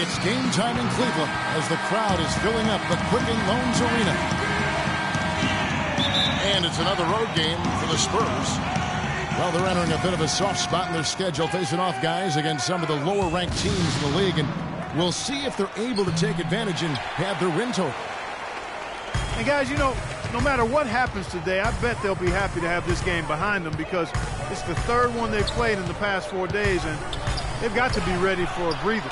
It's game time in Cleveland as the crowd is filling up the Quicken Loans Arena. And it's another road game for the Spurs. Well, they're entering a bit of a soft spot in their schedule, facing off guys against some of the lower-ranked teams in the league. And we'll see if they're able to take advantage and have their win total. And guys, you know, no matter what happens today, I bet they'll be happy to have this game behind them because it's the third one they've played in the past 4 days, and they've got to be ready for a breather.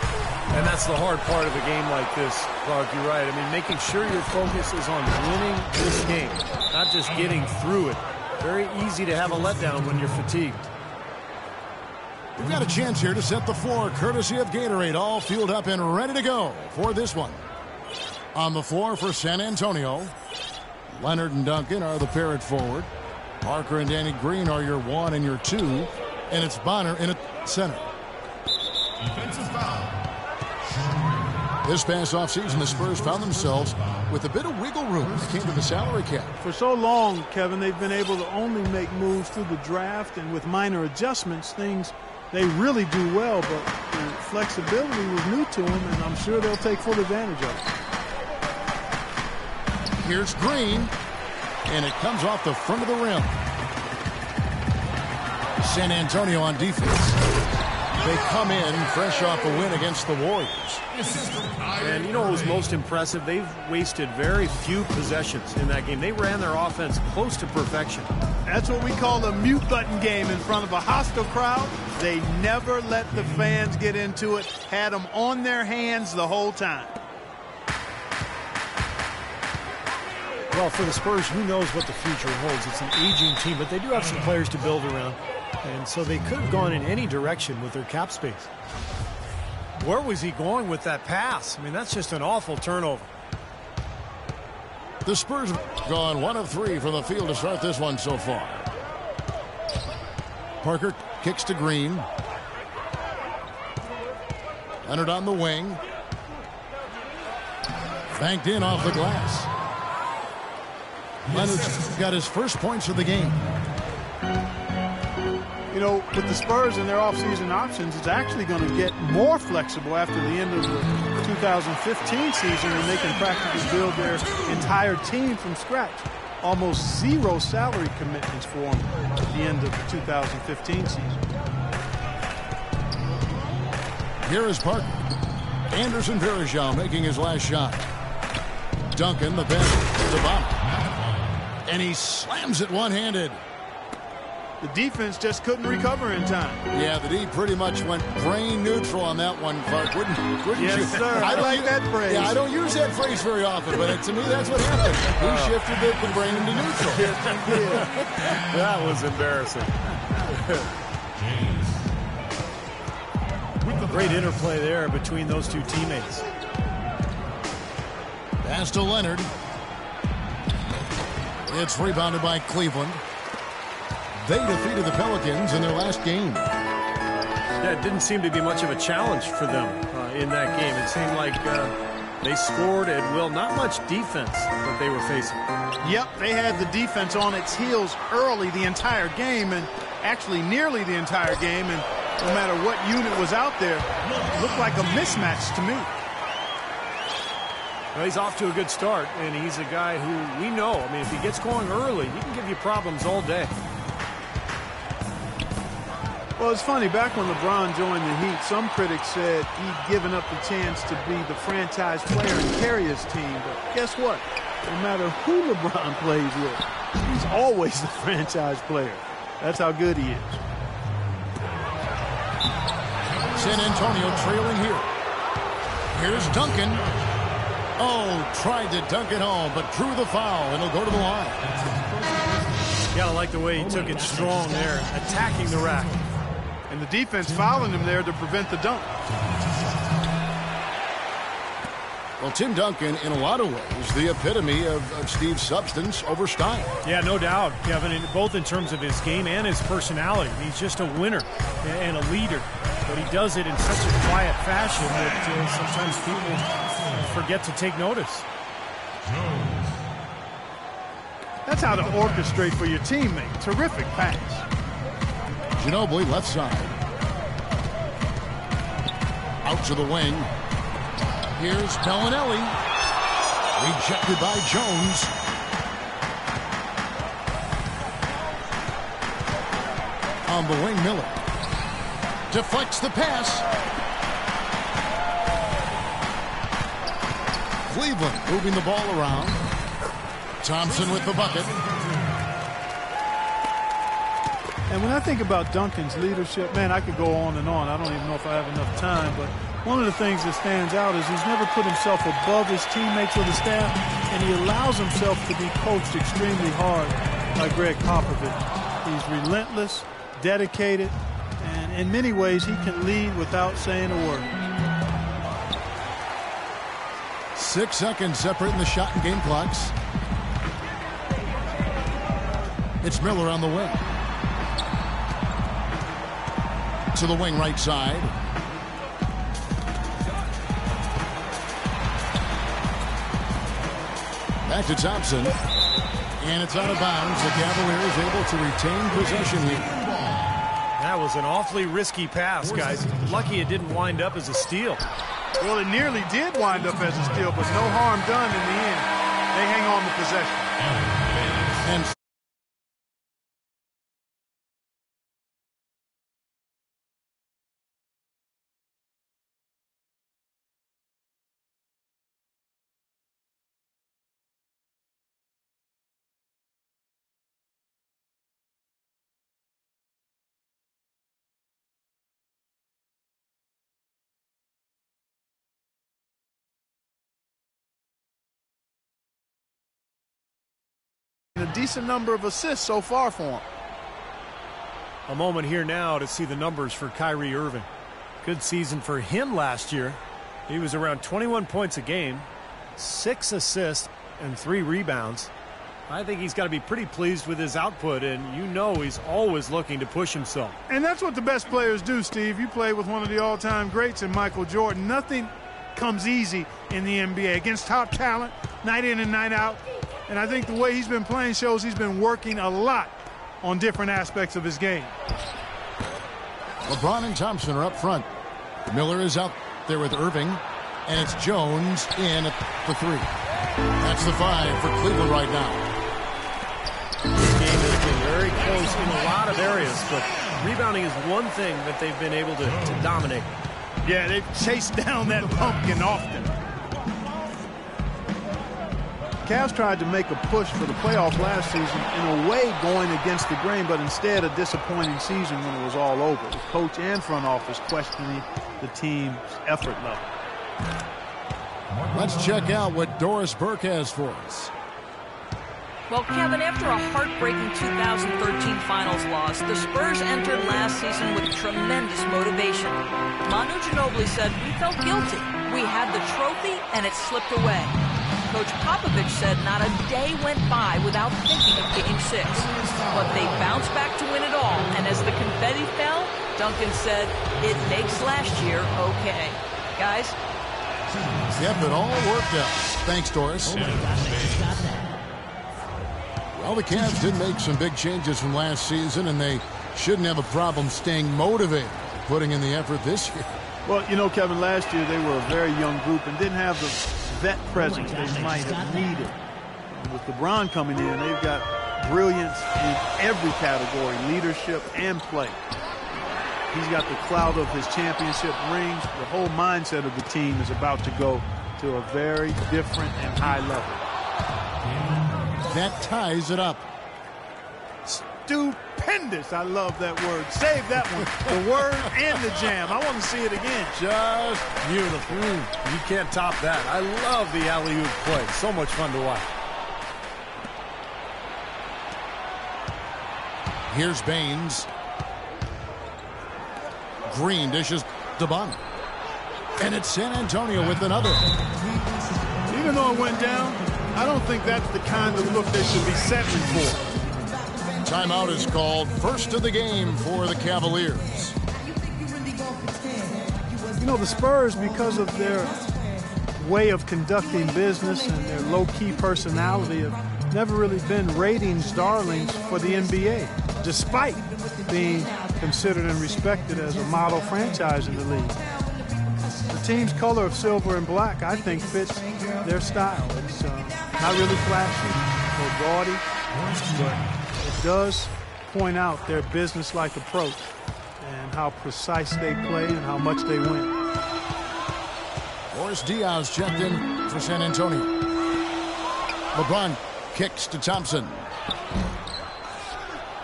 And that's the hard part of a game like this, Clark. You're right. I mean, making sure your focus is on winning this game, not just getting through it. Very easy to have a letdown when you're fatigued. We've got a chance here to set the floor, courtesy of Gatorade, all fueled up and ready to go for this one. On the floor for San Antonio, Leonard and Duncan are the pair at forward. Parker and Danny Green are your 1 and your 2. And it's Bonner in at center. Defensive foul. This past offseason, the Spurs found themselves with a bit of wiggle room when it came to the salary cap. For so long, Kevin, they've been able to only make moves through the draft, and with minor adjustments, things they really do well, but the flexibility was new to them, and I'm sure they'll take full advantage of it. Here's Green, and it comes off the front of the rim. San Antonio on defense. They come in fresh off a win against the Warriors. And you know what was most impressive? They've wasted very few possessions in that game. They ran their offense close to perfection. That's what we call a mute button game in front of a hostile crowd. They never let the fans get into it, had them on their hands the whole time. Well, for the Spurs, who knows what the future holds? It's an aging team, but they do have some players to build around. And so they could have gone in any direction with their cap space. Where was he going with that pass? I mean, that's just an awful turnover. The Spurs have gone 1 of 3 from the field to start this one so far. Parker kicks to Green. Leonard on the wing. Banked in off the glass. Leonard's got his first points of the game. You know, with the Spurs and their offseason options, it's actually going to get more flexible after the end of the 2015 season, and they can practically build their entire team from scratch. Almost zero salary commitments for them at the end of the 2015 season. Here is Parker. Anderson Varejao making his last shot. Duncan, the bench, to Bonner. And he slams it one-handed. The defense just couldn't recover in time. Yeah, the D pretty much went brain neutral on that one, Clark. Wouldn't yes, you? Yes, sir. I like that phrase. Yeah, I don't use that phrase very often, but to me, that's what happened. He shifted the brain into neutral. That was embarrassing. Great interplay there between those two teammates. Pass to Leonard. It's rebounded by Cleveland. They defeated the Pelicans in their last game. Yeah, it didn't seem to be much of a challenge for them in that game. It seemed like they scored at will. Not much defense that they were facing. Yep, they had the defense on its heels early the entire game, and actually nearly the entire game, and no matter what unit was out there, it looked like a mismatch to me. Well, he's off to a good start, and he's a guy who we know. I mean, if he gets going early, he can give you problems all day. Well, it's funny, back when LeBron joined the Heat, some critics said he'd given up the chance to be the franchise player and carry his team. But guess what? No matter who LeBron plays with, he's always the franchise player. That's how good he is. San Antonio trailing here. Here's Duncan. Oh, tried to dunk it home, but drew the foul, and he'll go to the line. Yeah, I like the way he took it strong there, attacking the rack. And the defense fouling him there to prevent the dunk. Well, Tim Duncan, in a lot of ways, the epitome of Steve's substance over style. Yeah, no doubt, Kevin, both in terms of his game and his personality. He's just a winner and a leader, but he does it in such a quiet fashion that sometimes people forget to take notice. That's how to orchestrate for your teammate. Terrific pass. Ginobili left side. Out to the wing. Here's Bellinelli. Rejected by Jones. On the wing, Miller. Deflects the pass. Cleveland moving the ball around. Thompson with the bucket. And when I think about Duncan's leadership, man, I could go on and on. I don't even know if I have enough time, but one of the things that stands out is he's never put himself above his teammates or the staff, and he allows himself to be coached extremely hard by Greg Popovich. He's relentless, dedicated, and in many ways he can lead without saying a word. 6 seconds separating the shot and game clocks. It's Miller on the wing. To the wing right side. Back to Thompson. And it's out of bounds. The Cavaliers able to retain possession here. That was an awfully risky pass, guys. Lucky it didn't wind up as a steal. Well, it nearly did wind up as a steal, but no harm done in the end. They hang on to possession. And a decent number of assists so far for him. A moment here now to see the numbers for Kyrie Irving. Good season for him last year. He was around 21 points a game, 6 assists, and 3 rebounds. I think he's got to be pretty pleased with his output, and you know he's always looking to push himself. And that's what the best players do, Steve. You play with one of the all-time greats in Michael Jordan. Nothing comes easy in the NBA against top talent, night in and night out. And I think the way he's been playing shows he's been working a lot on different aspects of his game. LeBron and Thompson are up front. Miller is out there with Irving. And it's Jones in at the 3. That's the 5 for Cleveland right now. This game has been very close in a lot of areas, but rebounding is one thing that they've been able to dominate. Yeah, they've chased down that pumpkin often. Cavs tried to make a push for the playoffs last season, in a way going against the grain, but instead a disappointing season when it was all over. The coach and front office questioning the team's effort level. Let's check out what Doris Burke has for us. Well, Kevin, after a heartbreaking 2013 finals loss, the Spurs entered last season with tremendous motivation. Manu Ginobili said, "We felt guilty. We had the trophy, and it slipped away." Coach Popovich said not a day went by without thinking of Game 6. But they bounced back to win it all, and as the confetti fell, Duncan said, "It makes last year okay." Guys? Yep, it all worked out. Thanks, Doris. Well, the Cavs did make some big changes from last season, and they shouldn't have a problem staying motivated, putting in the effort this year. Well, you know, Kevin, last year they were a very young group and didn't have the vet presence they might have needed. And with LeBron coming in, they've got brilliance in every category, leadership and play. He's got the clout of his championship rings. The whole mindset of the team is about to go to a very different and high level. That ties it up. Stupendous. I love that word. Save that one. The word and the jam. I want to see it again. Just beautiful. You can't top that. I love the alley-oop play. So much fun to watch. Here's Baines. Green dishes to Bond. And it's San Antonio with another. Even though it went down, I don't think that's the kind of look they should be settling for. Timeout is called. First of the game for the Cavaliers. You know, the Spurs, because of their way of conducting business and their low-key personality, have never really been ratings darlings for the NBA, despite being considered and respected as a model franchise in the league. The team's color of silver and black, I think, fits their style. It's not really flashy or gaudy, but it does point out their business-like approach and how precise they play and how much they win. Boris Diaz checked in for San Antonio. LeBron kicks to Thompson.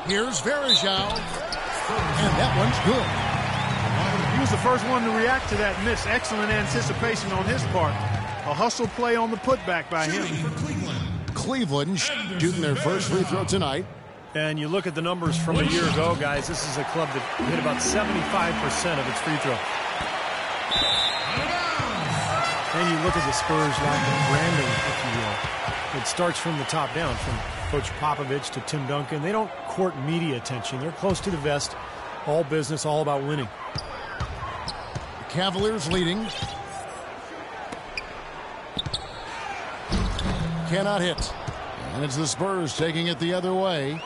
Here's Varejao, and that one's good. He was the first one to react to that miss. Excellent anticipation on his part. A hustle play on the putback by him. Cleveland shooting their first free throw tonight. And you look at the numbers from a year ago, guys. This is a club that hit about 75% of its free throw. And you look at the Spurs' lack of branding, if you will. It starts from the top down, from Coach Popovich to Tim Duncan. They don't court media attention. They're close to the vest. All business, all about winning. The Cavaliers leading. Cannot hit. And it's the Spurs taking it the other way.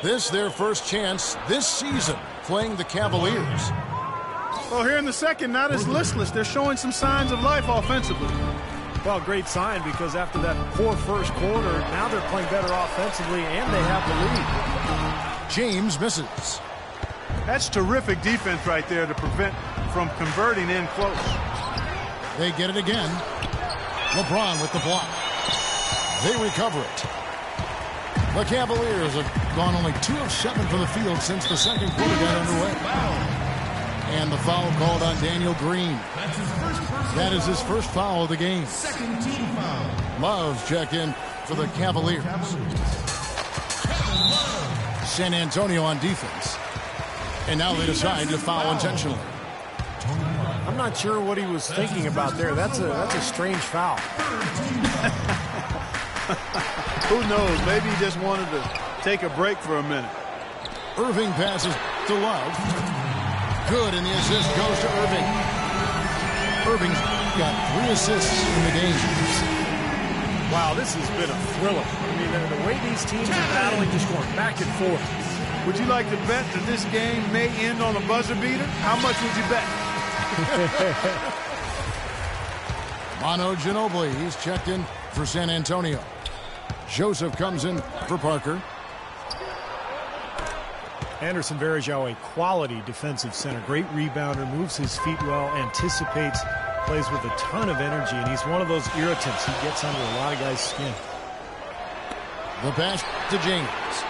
This their first chance this season playing the Cavaliers. Well, here in the second, not as listless. They're showing some signs of life offensively. Well, great sign, because after that poor first quarter, now they're playing better offensively and they have the lead. James misses. That's terrific defense right there to prevent from converting in close. They get it again. LeBron with the block. They recover it. The Cavaliers have gone only 2 of 7 from the field since the second quarter got underway. And the foul called on Daniel Green. That is his first foul of the game. Second team foul. Love's check in for the Cavaliers. San Antonio on defense. And now they decide to foul intentionally. I'm not sure what he was thinking about there. That's a strange foul. Who knows? Maybe he just wanted to take a break for a minute. Irving passes to Love. Good, and the assist goes to Irving. Irving's got 3 assists in the game. Wow, this has been a thriller. I mean, the way these teams are battling, just going back and forth. Would you like to bet that this game may end on a buzzer beater? How much would you bet? Manu Ginobili, he's checked in for San Antonio. Joseph comes in for Parker. Anderson Varejao, a quality defensive center. Great rebounder, moves his feet well, anticipates, plays with a ton of energy, and he's one of those irritants. He gets under a lot of guys' skin. The pass to James.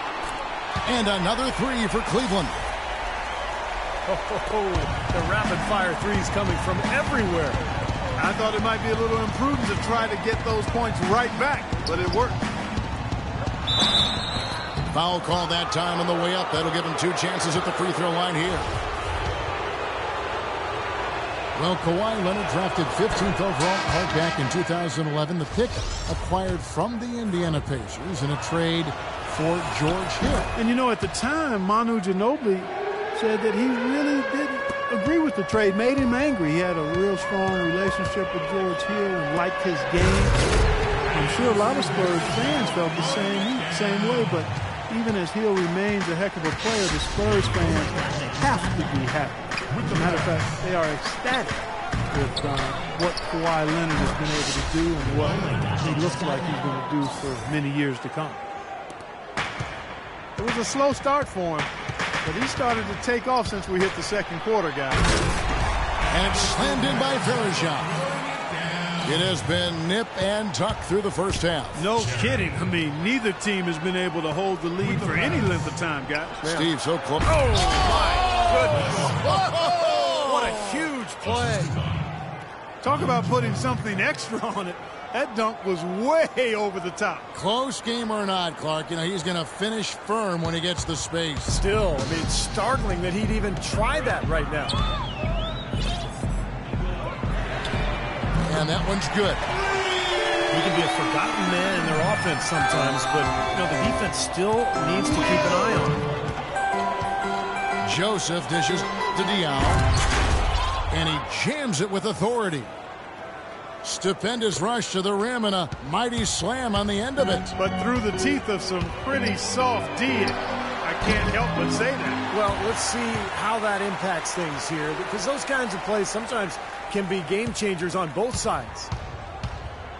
And another 3 for Cleveland. The rapid-fire threes coming from everywhere. I thought it might be a little imprudent to try to get those points right back, but it worked. Foul call that time on the way up. That'll give him 2 chances at the free throw line here. Well, Kawhi Leonard drafted 15th overall back in 2011. The pick acquired from the Indiana Pacers in a trade for George Hill. And you know, at the time, Manu Ginobili said that he really didn't agree with the trade, made him angry. He had a real strong relationship with George Hill and liked his game. I'm sure a lot of Spurs fans felt the same way, but even as Hill remains a heck of a player, the Spurs fans have to be happy. As a matter of fact, they are ecstatic with what Kawhi Leonard has been able to do and what he looks like he's going to do for many years to come. It was a slow start for him, but he started to take off since we hit the second quarter, guys. And it's slammed in by Varejao. It has been nip and tuck through the first half. No kidding. I mean, neither team has been able to hold the lead for any length of time, guys. Steve, so close. Oh, my goodness. What a huge play. Talk about putting something extra on it. That dunk was way over the top. Close game or not, Clark, you know, he's going to finish firm when he gets the space. Still, I mean, it's startling that he'd even try that right now. And that one's good. He can be a forgotten man in their offense sometimes, but you know, the defense still needs to keep an eye on him. Joseph dishes to Dion, and he jams it with authority. Stupendous rush to the rim and a mighty slam on the end of it. But through the teeth of some pretty soft D, I can't help but say that. Well, let's see how that impacts things here, because those kinds of plays sometimes can be game changers on both sides.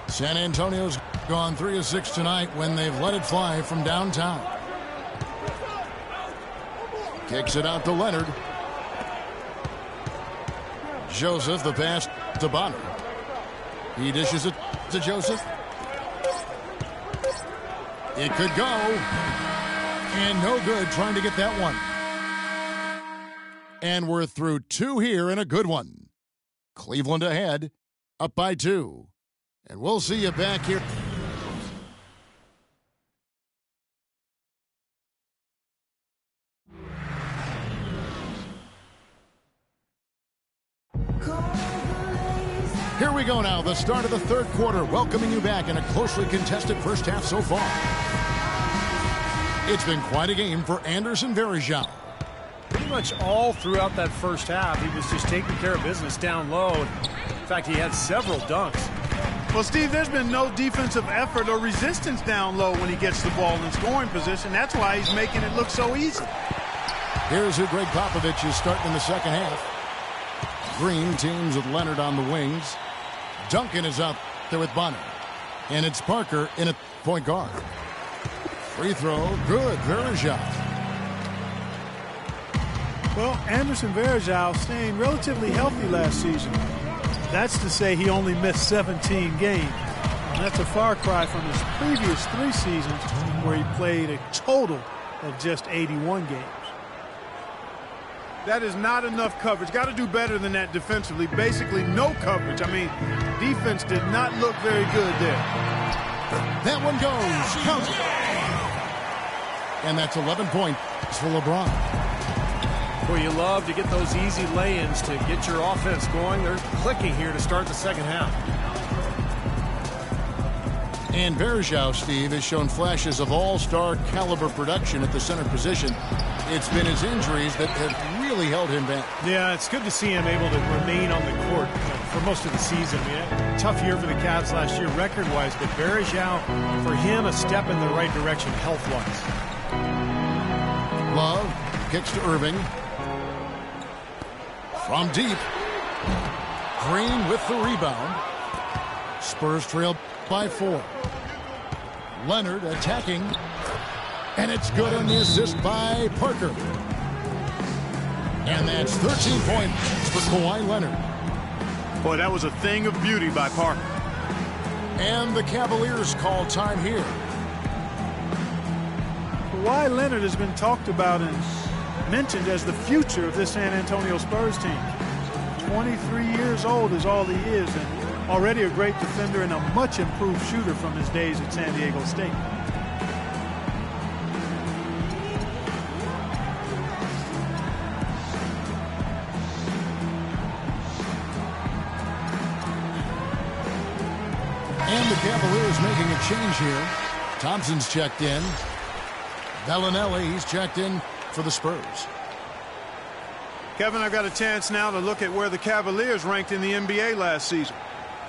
San Antonio's gone 3 of 6 tonight when they've let it fly from downtown. Kicks it out to Leonard. Joseph, the pass to Bonner. He dishes it to Joseph. It could go. And no good trying to get that one. And we're through 2 here and a good one. Cleveland ahead, up by 2. And we'll see you back here. Here we go now, the start of the third quarter, welcoming you back in a closely contested first half so far. It's been quite a game for Anderson Varejao. Pretty much all throughout that first half, he was just taking care of business down low. In fact, he had several dunks. Well, Steve, there's been no defensive effort or resistance down low when he gets the ball in scoring position. That's why he's making it look so easy. Here's who Greg Popovich is starting in the second half. Green teams with Leonard on the wings. Duncan is out there with Bonner. And it's Parker in at point guard. Free throw, good, Varejao. Well, Anderson Varejao staying relatively healthy last season. That's to say he only missed 17 games. And that's a far cry from his previous 3 seasons where he played a total of just 81 games. That is not enough coverage. Got to do better than that defensively. Basically no coverage. I mean, defense did not look very good there. That one goes. Count it. And that's 11 points for LeBron. Well, you love to get those easy lay-ins to get your offense going. They're clicking here to start the second half. And Varejao, Steve, has shown flashes of all-star caliber production at the center position. It's been his injuries that have really held him back. Yeah, it's good to see him able to remain on the court for most of the season. I mean, tough year for the Cavs last year record-wise, but Varejao, for him, a step in the right direction health-wise. Love kicks to Irving. From deep. Green with the rebound. Spurs trail by 4. Leonard attacking. And it's good on the assist by Parker. And that's 13 points for Kawhi Leonard. Boy, that was a thing of beauty by Parker. And the Cavaliers call time here. Kawhi Leonard has been talked about and mentioned as the future of this San Antonio Spurs team. 23 years old is all he is, and already a great defender and a much improved shooter from his days at San Diego State. And the Cavaliers making a change here. Thompson's checked in. Bellinelli, he's checked in for the Spurs. Kevin, I've got a chance now to look at where the Cavaliers ranked in the NBA last season.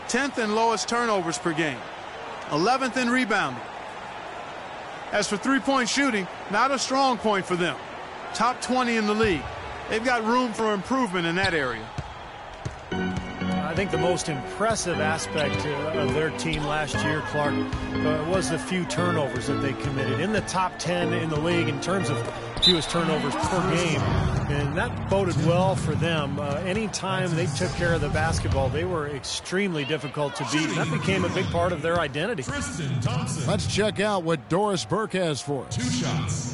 10th in lowest turnovers per game. 11th in rebounding. As for three-point shooting, not a strong point for them. Top 20 in the league. They've got room for improvement in that area. I think the most impressive aspect of their team last year, Clark, was the few turnovers that they committed. In the top 10 in the league in terms of fewest turnovers per game. And that boded well for them. Anytime they took care of the basketball, they were extremely difficult to beat. That became a big part of their identity. Let's check out what Doris Burke has for us. 2 shots.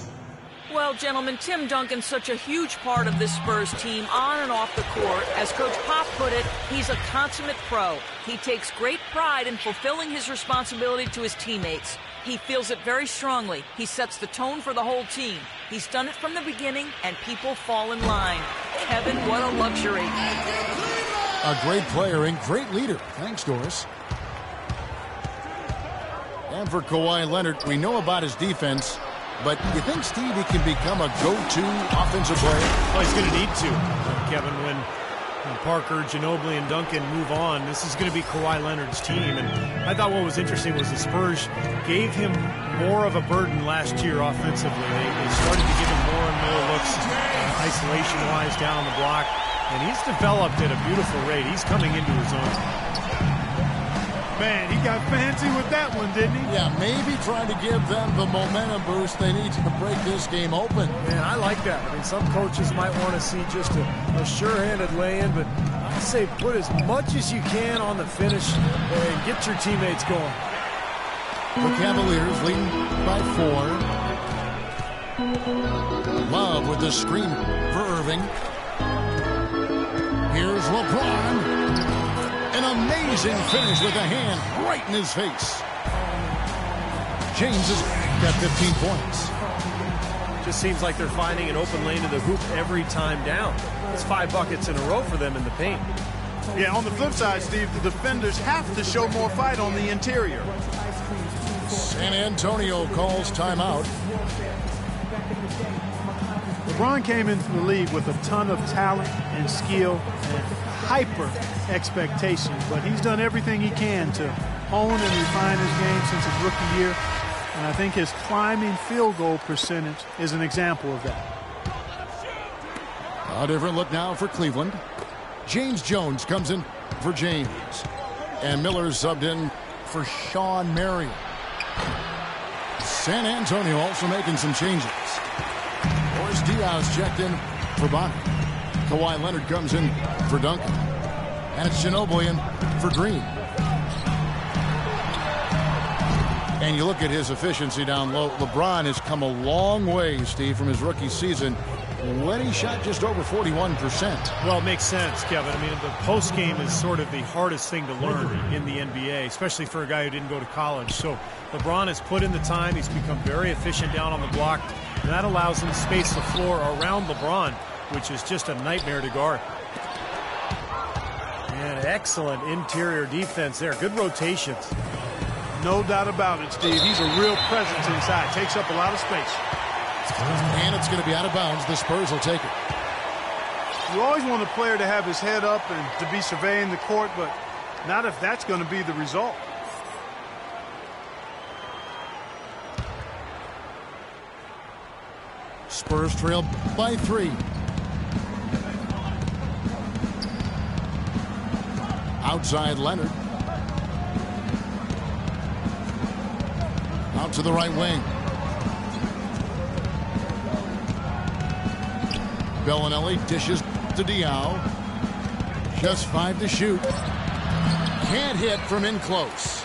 Well, gentlemen, Tim Duncan's such a huge part of this Spurs team on and off the court. As Coach Pop put it, he's a consummate pro. He takes great pride in fulfilling his responsibility to his teammates. He feels it very strongly. He sets the tone for the whole team. He's done it from the beginning, and people fall in line. Kevin, what a luxury. A great player and great leader. Thanks, Doris. And for Kawhi Leonard, we know about his defense, but you think, Steve, he can become a go-to offensive player? Well, he's going to need to, Kevin, when Parker, Ginobili, and Duncan move on. This is going to be Kawhi Leonard's team. And I thought what was interesting was the Spurs gave him more of a burden last year offensively. They started to give him more and Miller looks isolation-wise down on the block, and he's developed at a beautiful rate. He's coming into his own. Man, he got fancy with that one, didn't he? Yeah, maybe trying to give them the momentum boost they need to break this game open. Man, I like that. I mean, some coaches might want to see just a sure-handed lay-in, but I say put as much as you can on the finish and get your teammates going. The Cavaliers leading by 4. Love with the screen for Irving. Here's LeBron. An amazing finish with a hand right in his face. James has got 15 points. Just seems like they're finding an open lane to the hoop every time down. It's 5 buckets in a row for them in the paint. Yeah, on the flip side, Steve, the defenders have to show more fight on the interior. San Antonio calls timeout. LeBron came into the league with a ton of talent and skill and hyper expectations, but he's done everything he can to hone and refine his game since his rookie year, and I think his climbing field goal percentage is an example of that. A different look now for Cleveland. James Jones comes in for James, and Miller's subbed in for Sean Marion. San Antonio also making some changes. Boris Diaz checked in for Bonnie. Kawhi Leonard comes in for Duncan. And it's Ginobili in for Green. And you look at his efficiency down low. LeBron has come a long way, Steve, from his rookie season when he shot just over 41%. Well, it makes sense, Kevin. I mean, the post game is sort of the hardest thing to learn in the NBA, especially for a guy who didn't go to college. So LeBron has put in the time. He's become very efficient down on the block, and that allows him to space the floor around LeBron, which is just a nightmare to guard. And excellent interior defense there. Good rotations. No doubt about it, Steve. He's a real presence inside. Takes up a lot of space. And it's going to be out of bounds. The Spurs will take it. You always want a player to have his head up and to be surveying the court, but not if that's going to be the result. Spurs trail by 3. Outside Leonard. Out to the right wing. Bellinelli dishes to Diaw. Just 5 to shoot. Can't hit from in close.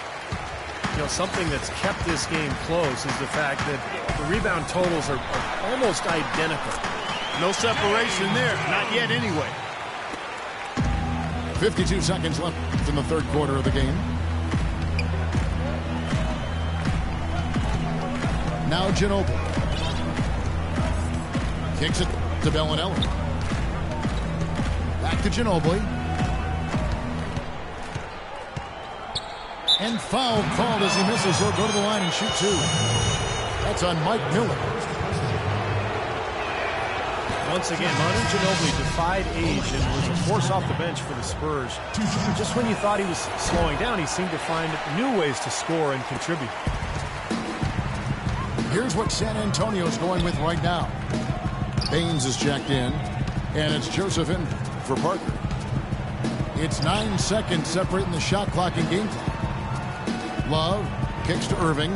You know, something that's kept this game close is the fact that the rebound totals are almost identical. No separation there. Not yet anyway. 52 seconds left in the third quarter of the game. Now Ginobili. Kicks it to Bellinelli. Back to Ginobili. And foul called as he misses. He'll go to the line and shoot 2. That's on Mike Miller. Once again, Manu Ginobili defied age and was a force off the bench for the Spurs. Just when you thought he was slowing down, he seemed to find new ways to score and contribute. Here's what San Antonio's going with right now. Baines is checked in, and it's Joseph in for Parker. It's 9 seconds separating the shot clock and game clock. Love kicks to Irving.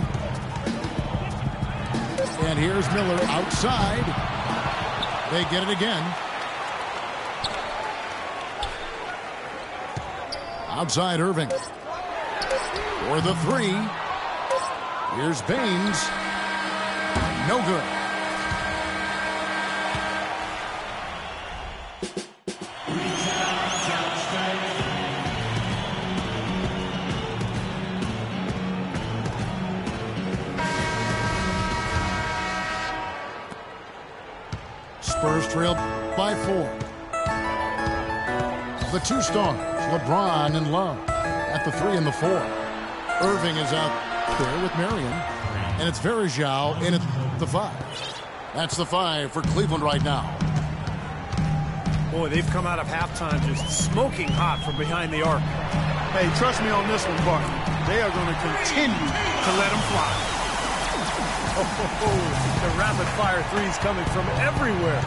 And here's Miller outside. They get it again. Outside Irving. For the 3. Here's Baines. No good. Spurs trail by 4. The 2 stars, LeBron and Love, at the 3 and the 4. Irving is out there with Marion, and it's Varejao in at the 5. That's the 5 for Cleveland right now. Boy, they've come out of halftime just smoking hot from behind the arc. Hey, trust me on this one, Bart. They are going to continue to let them fly. The rapid-fire threes coming from everywhere.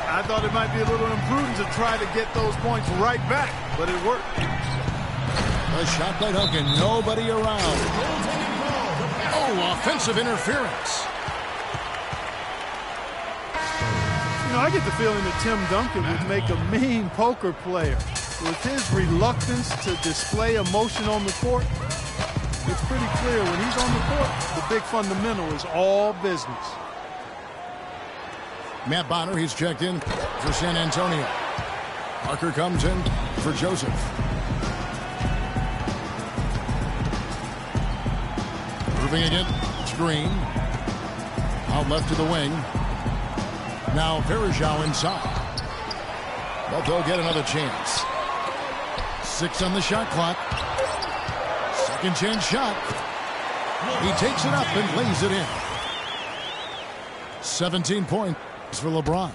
I thought it might be a little imprudent to try to get those points right back, but it worked. A shot by Duncan, nobody around. Oh, offensive interference. You know, I get the feeling that Tim Duncan would make a mean poker player. With his reluctance to display emotion on the court, it's pretty clear when he's on the court, the big fundamental is all business. Matt Bonner, he's checked in for San Antonio. Parker comes in for Joseph. Moving against Green. Out left to the wing. Now Verajao inside. But they'll get another chance. 6 on the shot clock. Second chance shot. He takes it up and lays it in. 17 points for LeBron.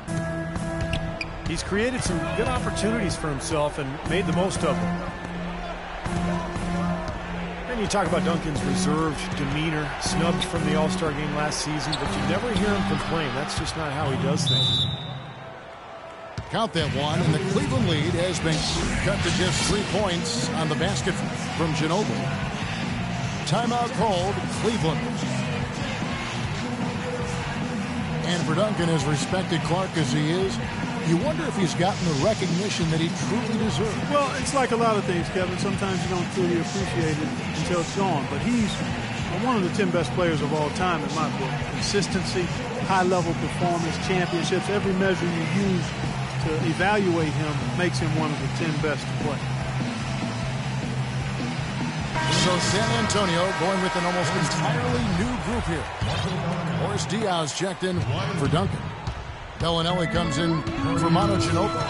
He's created some good opportunities for himself and made the most of them. And you talk about Duncan's reserved demeanor, snubbed from the All-Star game last season, but you never hear him complain. That's just not how he does things. Count that one, and the Cleveland lead has been cut to just 3 points on the basket from Ginobili. Timeout called, Cleveland. And for Duncan, as respected Clark as he is, you wonder if he's gotten the recognition that he truly deserves. Well, it's like a lot of things, Kevin. Sometimes you don't truly appreciate it until it's gone. But he's one of the 10 best players of all time in my book. Consistency, high-level performance, championships, every measure you use to evaluate him makes him one of the 10 best to play. So San Antonio going with an almost entirely new group here. Morris Diaz checked in for Duncan. Bellinelli comes in for Manu Ginobili.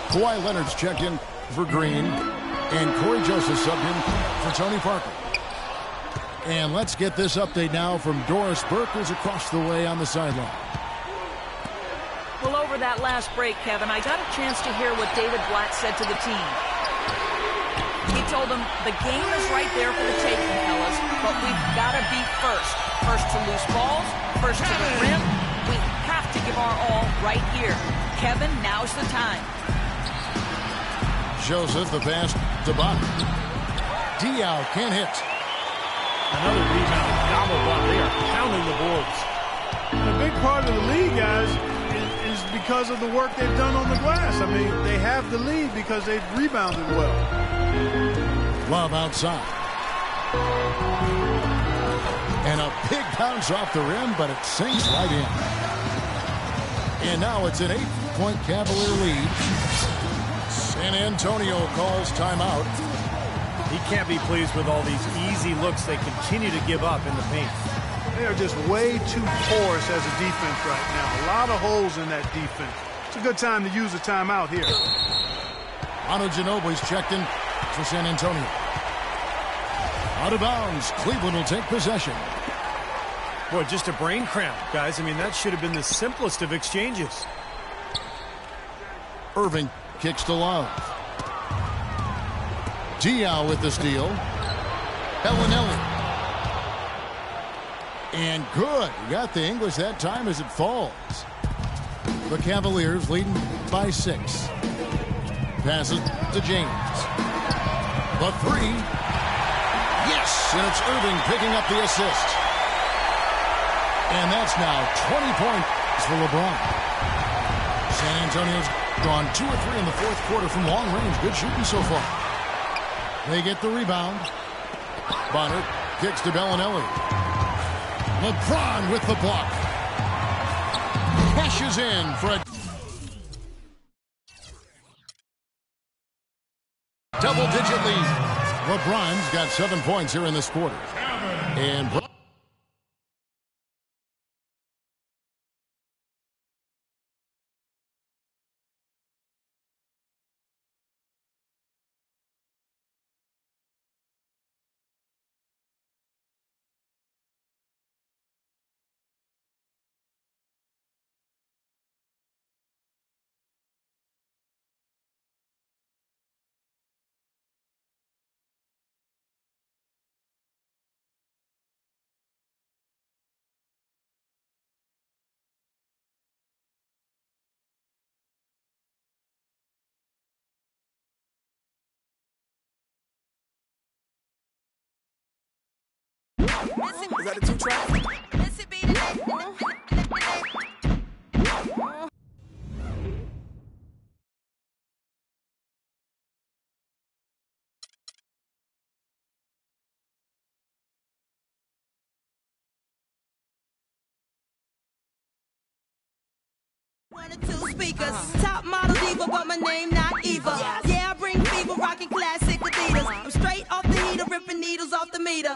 Kawhi Leonard's checked in for Green. And Corey Joseph subbed in for Tony Parker. And let's get this update now from Doris Burke, who's across the way on the sideline. Well, over that last break, Kevin, I got a chance to hear what David Blatt said to the team. He told them, the game is right there for the taking, fellas, but we've got to be first. First to loose balls, first to the rim. We have to give our all right here. Kevin, now's the time. Joseph, the pass to Bonner. Diaw can't hit. Another rebound, gobbled up. They are pounding the boards. And a big part of the lead, guys, is because of the work they've done on the glass. I mean, they have the lead because they've rebounded well. Love outside. And a big bounce off the rim, but it sinks right in. And now it's an 8-point Cavalier lead. San Antonio calls timeout. He can't be pleased with all these easy looks they continue to give up in the paint. They are just way too porous as a defense right now. A lot of holes in that defense. It's a good time to use a timeout here. Manu Ginobili's checked in for San Antonio. Out of bounds. Cleveland will take possession. Boy, just a brain cramp, guys. I mean, that should have been the simplest of exchanges. Irving kicks to Love. Diaw with the steal. Bellinelli. And good. He got the English that time as it falls. The Cavaliers leading by 6. Passes to James. The 3. Yes, and it's Irving picking up the assist. And that's now 20 points for LeBron. San Antonio's gone 2 or 3 in the fourth quarter from long range. Good shooting so far. They get the rebound. Bonner kicks to Bellinelli. LeBron with the block. Cashes in for a double-digit lead. LeBron's got 7 points here in this quarter. And Is that a 2-track? One or two speakers, top model diva, but my name not Eva. Yeah, I bring fever, rocking classic Adidas. I'm straight off the heater, ripping needles off the meter.